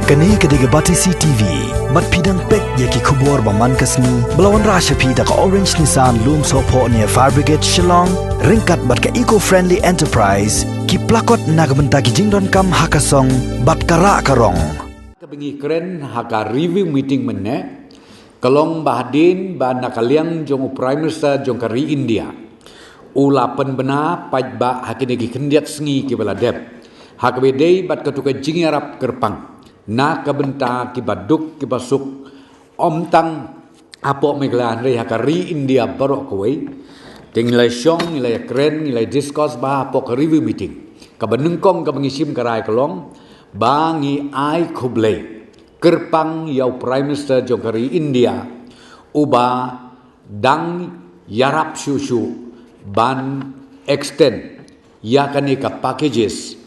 Kani kediga Batisi TV, mat pidang pek yaki kubur baman kasni, belawan rasha pida ka Orange Nissan Loom Sopo ni Fire Brigade Shillong, ringkat bat ka eco-friendly enterprise, ki plakot nagbenta ki jingdon kam hakasong bat kara karong. Kebengi keren haka review meeting menne, kalong bahadin ba nakaliang jong Prime Minister jong kari India. Ulapan bena pajba hakinegi kendiat sengi ki baladep. Hakbedei bat katuka jingarap kerpang. Na kabenta ki baduk ki basuk om tang apo meglan re hakari India barok koi tingilai syong nilai keren nilai discuss ba apo ka review meeting ka benengkong ka mengisim karai kelong bangi ai kublai kerpang yau Prime Minister jokari India uba dang yarap susu ban extend yakani ka packages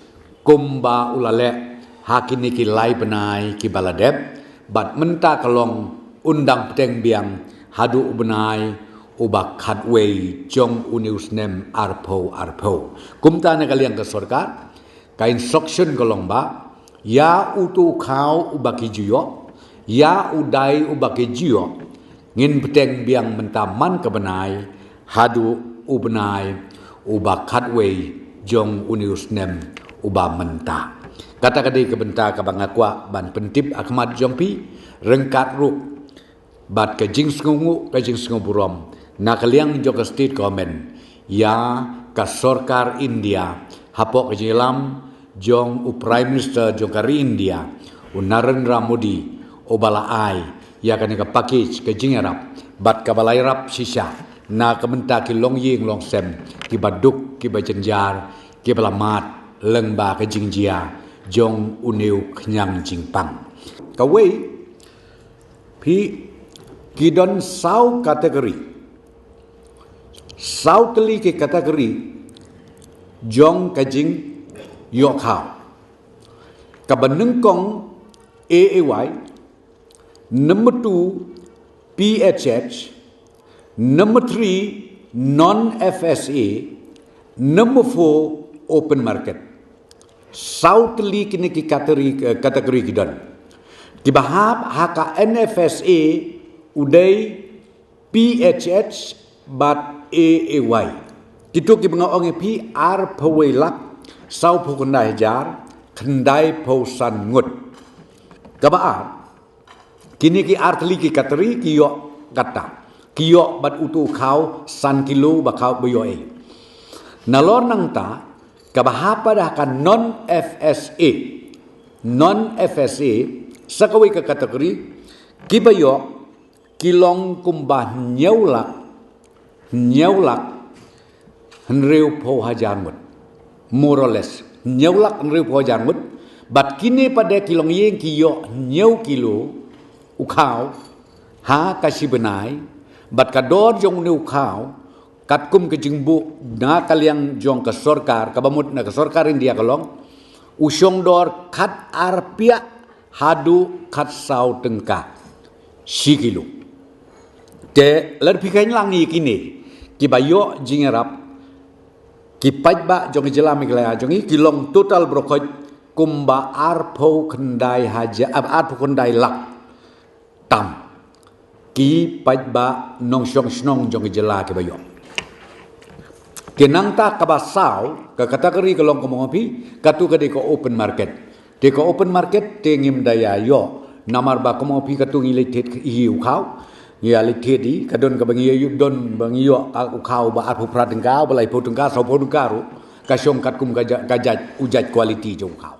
kumba ulale hakini ki lai benai ki baladep bat menta kalong undang peteng biang hadu benai ubak hadway jong unius nem arpo kumta na kaliang ke sarkar ka instruction kalong ba ya utu khau ubaki juyo ya udai ubaki juyo ngin peteng biang menta man ke benai hadu ubenai ubak hadway jong unius nem uba menta. Kata kadai kebenta kabangakwa ban pentip Ahmad Jompi rengkat ruk bat ke jing sengu burom na kaliang joka state government ya ka sarkar India hapok ke jelam jong Prime Minister jong kari India Narendra Modi obala ai ya kan ka package ke jingarap bat ka balairap sisa na kebenta ki long ying long sem ki baduk ki bajenjar ki balamat lengba ke jingjia jong uniu kenyang jingpang. Kawai pi kidon sau kategori. Sau teli ke kategori jong kajing yokhau. Kabanengkong AAY, number 2 PHH, number 3 non-FSA, number 4 open market. Sautli kini ki kategori kidan. Dibahab haka NFSA udai PHH bat AAY. Kitu ki bengaong pi ar pawelak sau pukundai jar kendai pausan ngut. Kabaar kini ki artli ki kategori kiyo kata. Kiyo bat utu kau san kilo bakau boyoe. Nalor nang ta kabahapa dah kan non-FSA sakawi ke kategori kibayo kilong kumbah nyaulak henreu po hajar mut more or less nyaulak henreu po hajar mut bat kini pada kilong yeng kiyo nyau kilo ukau ha kasibenai bat kador jong ne ukau katkum ke jingbu na kaliang jong ke sarkar kabamut na ke sarkar India kalong usyong dor kat arpia hadu kat sau tengka sikilu te lerpikan langi kini kibayo jingerap kipajba jong jelami kelaya jongi kilong total brokoj kumba arpo kendai haja arpo kendai lak tam ki pajba nong syong snong jong jela kibayo kenang tak kabasau ke kategori kelong komongopi katu ke deko open market. Deko open market tengim daya yo namar ba komongopi katu ngilitit hiu kau ngilitit di kadon ke bangi yu don bangi yo kau ba arpu pratengkau balai potengkau sau potengkaru kasyong katkum gajat ujat kualiti jong kau.